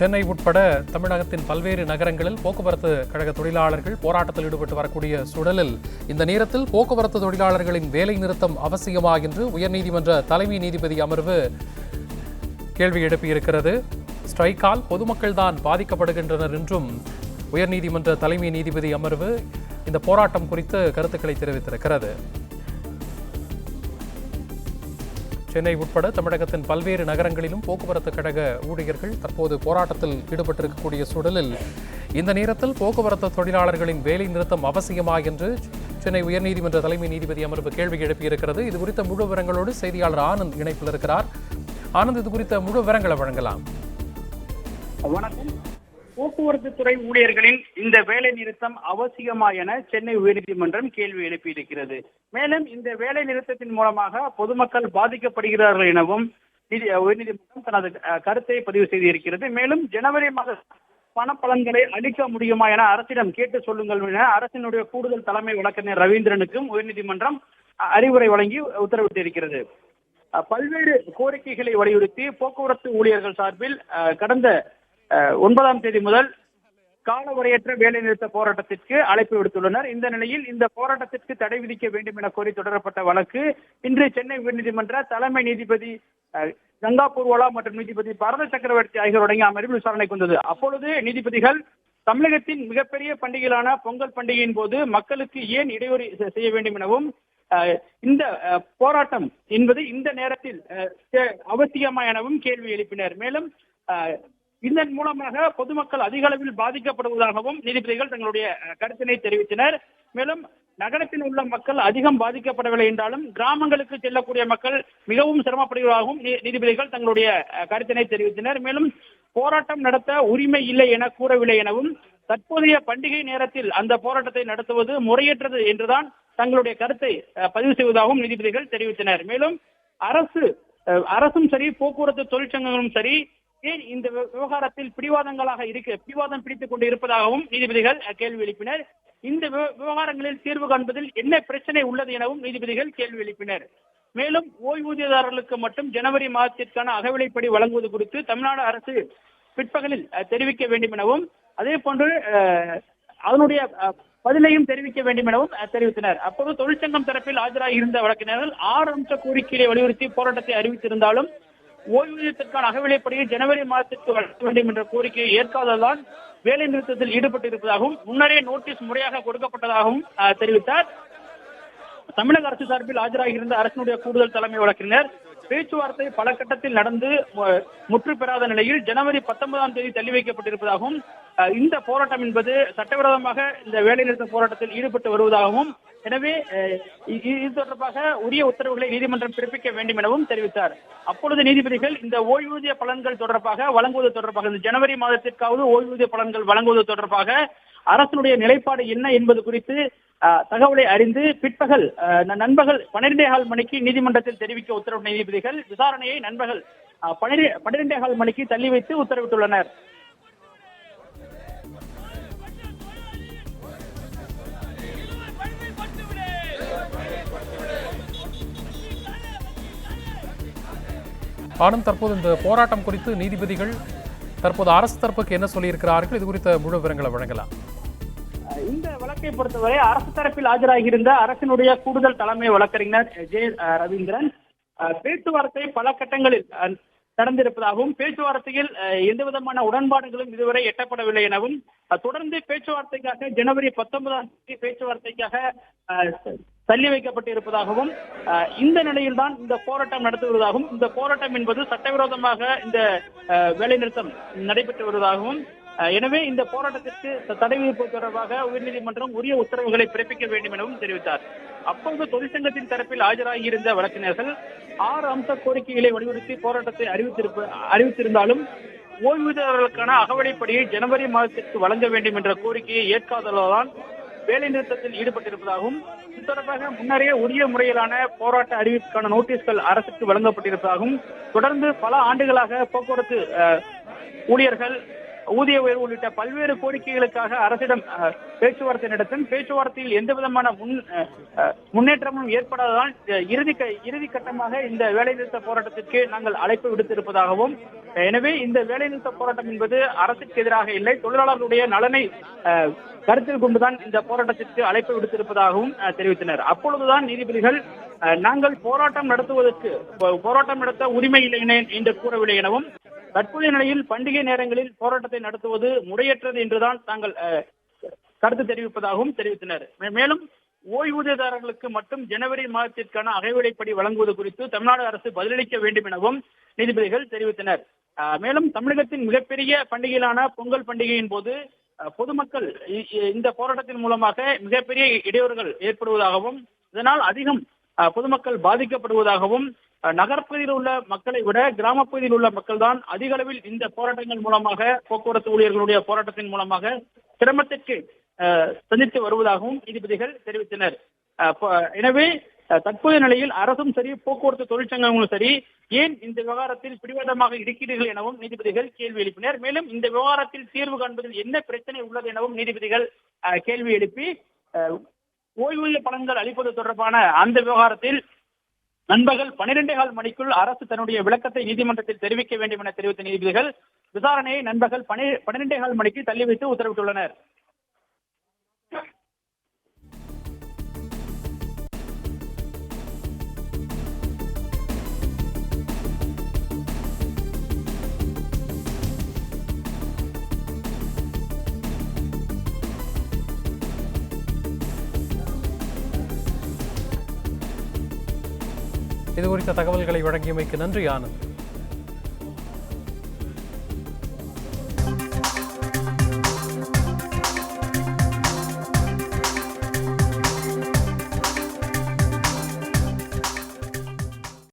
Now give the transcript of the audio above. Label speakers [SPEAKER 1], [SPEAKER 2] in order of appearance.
[SPEAKER 1] சென்னை உட்பட தமிழகத்தின் பல்வேறு நகரங்களில் போக்குவரத்து கழக தொழிலாளர்கள் போராட்டத்தில் ஈடுபட்டு வரக்கூடிய சூழலில் இந்த நேரத்தில் போக்குவரத்து தொழிலாளர்களின் வேலை நிறுத்தம் அவசியமா என்று உயர்நீதிமன்ற தலைமை நீதிபதி அமர்வு கேள்வி எழுப்பியிருக்கிறது. ஸ்ட்ரைக்கால் பொதுமக்கள் தான் பாதிக்கப்படுகின்றனர் என்றும் உயர்நீதிமன்ற தலைமை நீதிபதி அமர்வு இந்த போராட்டம் குறித்து கருத்துக்களை தெரிவித்திருக்கிறது. சென்னை உட்பட தமிழகத்தின் பல்வேறு நகரங்களிலும் போக்குவரத்து கழக ஊழியர்கள் தற்போது போராட்டத்தில் ஈடுபட்டிருக்கக்கூடிய சூழலில் இந்த நேரத்தில் போக்குவரத்து தொழிலாளர்களின் வேலை நிறுத்தம் அவசியமா என்று சென்னை உயர்நீதிமன்ற தலைமை நீதிபதி அமர்வு கேள்வி எழுப்பியிருக்கிறது. இது குறித்த முழு விவரங்களோடு செய்தியாளர் ஆனந்த் இணைப்பில் இருக்கிறார். ஆனந்த், இது குறித்த முழு விவரங்களை வழங்கலாம்.
[SPEAKER 2] வணக்கம். போக்குவரத்து துறை ஊழியர்களின் இந்த வேலை நிறுத்தம் அவசியமா என சென்னை உயர்நீதிமன்றம் கேள்வி எழுப்பியிருக்கிறது. மேலும் இந்த வேலை நிறுத்தத்தின் மூலமாக பொதுமக்கள் பாதிக்கப்படுகிறார்கள் எனவும் உயர்நீதிமன்றம் தனது கருத்தை பதிவு செய்திருக்கிறது. மேலும் ஜனவரி மாத பணப்பலன்களை அளிக்க முடியுமா என அரசிடம் கேட்டு சொல்லுங்கள் என அரசினுடைய கூடுதல் தலைமை வழக்கறிஞர் ரவீந்திரனுக்கும் உயர்நீதிமன்றம் அறிவுரை வழங்கி உத்தரவிட்டிருக்கிறது. பல்வேறு கோரிக்கைகளை வலியுறுத்தி போக்குவரத்து ஊழியர்கள் சார்பில் கடந்த 9ஆம் தேதி முதல் காலவரையற்ற வேலைநிறுத்த போராட்டத்திற்கு அழைப்பு விடுத்துள்ளனர். இந்த நிலையில் இந்த போராட்டத்திற்கு தடை விதிக்க வேண்டும் என கோரி தொடரப்பட்ட வழக்கு இன்று சென்னை உயர்நீதிமன்ற தலைமை நீதிபதி கங்கா பூர்வாலா மற்றும் நீதிபதி பரத சக்கரவர்த்தி ஆகியோருடைய அமர்வில் விசாரணைக்கு வந்தது. அப்பொழுது நீதிபதிகள் தமிழகத்தின் மிகப்பெரிய பண்டிகையான பொங்கல் பண்டிகையின் போது மக்களுக்கு ஏன் இடையூறு செய்ய வேண்டும் எனவும் இந்த போராட்டம் என்பது இந்த நேரத்தில் அவசியமா எனவும் கேள்வி எழுப்பினர். மேலும் இதன் மூலமாக பொதுமக்கள் அதிக அளவில் பாதிக்கப்படுவதாகவும் நீதிபதிகள் தங்களுடைய கருத்தினை தெரிவித்தனர். மேலும் நகரத்தில் உள்ள மக்கள் அதிகம் பாதிக்கப்படவில்லை என்றாலும் கிராமங்களுக்கு செல்லக்கூடிய மக்கள் மிகவும் சிரமப்படுவதாகவும் நீதிபதிகள் தங்களுடைய கருத்தினை தெரிவித்தனர். மேலும் போராட்டம் நடத்த உரிமை இல்லை என கூறவில்லை எனவும் தற்போதைய பண்டிகை நேரத்தில் அந்த போராட்டத்தை நடத்துவது முறையற்றது என்றுதான் தங்களுடைய கருத்தை பதிவு செய்வதாகவும் நீதிபதிகள் தெரிவித்தனர். மேலும் அரசும் சரி போக்குவரத்து தொழிற்சங்கங்களும் சரி ஏன் இந்த விவகாரத்தில் பிடிவாதம் பிடித்துக் கொண்டு இருப்பதாகவும் நீதிபதிகள் கேள்வி எழுப்பினர். இந்த விவகாரங்களில் தீர்வு காண்பதில் என்ன பிரச்சனை உள்ளது எனவும் நீதிபதிகள் கேள்வி எழுப்பினர். மேலும் ஓய்வூதியதாரர்களுக்கு மட்டும் ஜனவரி மாதத்திற்கான அகவிலைப்படி வழங்குவது குறித்து தமிழ்நாடு அரசு பிற்பகலில் தெரிவிக்க வேண்டும் எனவும் அதே போன்று அதனுடைய பதிலையும் தெரிவிக்க வேண்டும் எனவும் தெரிவித்தனர். அப்போது தொழிற்சங்கம் தரப்பில் ஆஜராகி இருந்த வழக்கினர்கள் 6 அம்ச கோரிக்கையை வலியுறுத்தி போராட்டத்தை அறிவித்திருந்தாலும் ஓய்வூதியத்திற்கான அகவிலைப்படியை ஜனவரி மாதத்திற்கு வழங்க வேண்டும் என்ற கோரிக்கையை ஏற்காததால் வேலை நிறுத்தத்தில் ஈடுபட்டிருப்பதாகவும் முன்னரே நோட்டீஸ் முறையாக கொடுக்கப்பட்டதாகவும் தெரிவித்தார். தமிழக அரசு சார்பில் ஆஜராகி இருந்த அரசினுடைய கூடுதல் தலைமை வழக்கறிஞர் பேச்சுவார்த்தை பல கட்டத்தில் நடந்து முற்று பெறாத நிலையில் ஜனவரி 19ஆம் தேதி தள்ளி வைக்கப்பட்டிருப்பதாகவும் இந்த போராட்டம் என்பது சட்டவிரோதமாக இந்த வேலைநிறுத்த போராட்டத்தில் ஈடுபட்டு வருவதாகவும் எனவே இது தொடர்பாக உரிய உத்தரவுகளை நீதிமன்றம் பிறப்பிக்க வேண்டும் எனவும் தெரிவித்தார். அப்பொழுது நீதிபதிகள் இந்த ஓய்வூதிய பலன்கள் தொடர்பாக வழங்குவது தொடர்பாக இந்த ஜனவரி மாதத்திற்காவது ஓய்வூதிய பலன்கள் வழங்குவது தொடர்பாக அரசினுடைய நிலைப்பாடு என்ன என்பது குறித்து தகவலை அறிந்து பிற்பகல் நண்பகல் 12:15 மணிக்கு நீதிமன்றத்தில் தெரிவிக்க உத்தரவிட்ட நீதிபதிகள் விசாரணையை நண்பகல் 12:15 மணிக்கு தள்ளி வைத்து உத்தரவிட்டுள்ளனர்.
[SPEAKER 1] ஆனந்த், தற்போது இந்த போராட்டம் குறித்து நீதிபதிகள் தற்போது அரசு தரப்புக்கு என்ன சொல்லியிருக்கிறார்கள்? இது குறித்த முழு விவரங்களை வழங்கலாம்.
[SPEAKER 2] இந்த வழக்கை பொறுத்தவரை அரசு தரப்பில் ஆஜராகியிருந்த அரசினுடைய கூடுதல் தலைமை வழக்கறிஞர் ரவீந்திரன் பேச்சுவார்த்தை பல கட்டங்களில் நடந்திருப்பதாகவும் பேச்சுவார்த்தையில் எந்த விதமான உடன்பாடுகளும் இதுவரை எட்டப்படவில்லை எனவும் தொடர்ந்து பேச்சுவார்த்தைக்காக ஜனவரி 19ஆம் தேதி பேச்சுவார்த்தைக்காக தள்ளி வைக்கப்பட்டிருப்பதாகவும் இந்த நிலையில்தான் இந்த போராட்டம் நடத்துவதாகவும் இந்த போராட்டம் என்பது சட்டவிரோதமாக இந்த வேலைநிறுத்தம் நடைபெற்று வருவதாகவும் எனவே இந்த போராட்டத்திற்கு தடை விதிப்பு தொடர்பாக உயர்நீதிமன்றம் உரிய உத்தரவுகளை பிறப்பிக்க வேண்டும் எனவும் தெரிவித்தார். அப்போது தொழிற்சங்கத்தின் தரப்பில் ஆஜராகி இருந்த வழக்கறிஞர்கள் 6 அம்ச கோரிக்கைகளை வலியுறுத்தி போராட்டத்தை அறிவித்திருந்தாலும் ஓய்வூதியர்களுக்கான அகவிலைப்படியை ஜனவரி மாதத்திற்கு வழங்க வேண்டும் என்ற கோரிக்கையை ஏற்காததால் வேலை நிறுத்தத்தில் ஈடுபட்டிருப்பதாகவும் இது தொடர்பாக முன்னரே உரிய முறையிலான போராட்ட அறிவிப்புக்கான நோட்டீஸ்கள் அரசுக்கு வழங்கப்பட்டிருப்பதாகவும் தொடர்ந்து பல ஆண்டுகளாக போக்குவரத்து ஊழியர்கள் ஊதிய உயர்வு உள்ளிட்ட பல்வேறு கோரிக்கைகளுக்காக அரசிடம் பேச்சுவார்த்தை நடத்தும். பேச்சுவார்த்தையில் எந்த விதமான முன்னேற்றமும் ஏற்படாததால் இறுதி கட்டமாக இந்த வேலைநிறுத்த போராட்டத்திற்கு நாங்கள் அழைப்பு விடுத்திருப்பதாகவும், எனவே இந்த வேலைநிறுத்த போராட்டம் என்பது அரசுக்கு எதிராக இல்லை, தொழிலாளர்களுடைய நலனை கருத்தில் கொண்டுதான் இந்த போராட்டத்திற்கு அழைப்பு விடுத்திருப்பதாகவும் தெரிவித்தனர். அப்பொழுதுதான் நீதிபதிகள் நாங்கள் போராட்டம் நடத்த உரிமை இல்லை என்று கூறவில்லை எனவும், தற்போதைய நிலையில் பண்டிகை நேரங்களில் போராட்டத்தை நடத்துவது முறையற்றது என்றுதான் தாங்கள் கருத்து தெரிவிப்பதாகவும் தெரிவித்தனர். மேலும் ஓய்வூதியதாரர்களுக்கு மட்டும் ஜனவரி மாதத்திற்கான அகவிலைப்படி வழங்குவது குறித்து தமிழ்நாடு அரசு பதிலளிக்க வேண்டும் எனவும் நீதிபதிகள் தெரிவித்தனர். மேலும் தமிழகத்தின் மிகப்பெரிய பண்டிகையிலான பொங்கல் பண்டிகையின் போது பொதுமக்கள் இந்த போராட்டத்தின் மூலமாக மிகப்பெரிய இடையூறுகள் ஏற்படுவதாகவும், இதனால் அதிகம் பொதுமக்கள் பாதிக்கப்படுவதாகவும், நகர்ப்பகுதியில் உள்ள மக்களை விட கிராமப்பகுதியில் உள்ள மக்கள் தான் அதிக அளவில் இந்த போராட்டங்கள் மூலமாக, போக்குவரத்து ஊழியர்களுடைய போராட்டத்தின் மூலமாக சிரமத்திற்கு சந்தித்து வருவதாகவும் நீதிபதிகள் தெரிவித்தனர். எனவே தற்போதைய நிலையில் அரசும் சரி, போக்குவரத்து தொழிற்சங்கங்களும் சரி, ஏன் இந்த விவகாரத்தில் பிடிவாதமாக இருக்கிறீர்கள் எனவும் நீதிபதிகள் கேள்வி எழுப்பினர். மேலும் இந்த விவகாரத்தில் தீர்வு காண்பதில் என்ன பிரச்சனை உள்ளது எனவும் நீதிபதிகள் கேள்வி எழுப்பி, ஓய்வூதிய பலன்கள் அளிப்பது தொடர்பான அந்த விவகாரத்தில் நண்பகல் 12:15 மணிக்குள் அரசு தன்னுடைய விளக்கத்தை நீதிமன்றத்தில் தெரிவிக்க வேண்டும் என தெரிவித்த நீதிபதிகள் விசாரணையை நண்பகல் 12:15 மணிக்கு தள்ளி வைத்து உத்தரவிட்டுள்ளனர்.
[SPEAKER 1] இது குறித்த தகவல்களை வழங்கியமைக்கு நன்றி ஆனந்த்.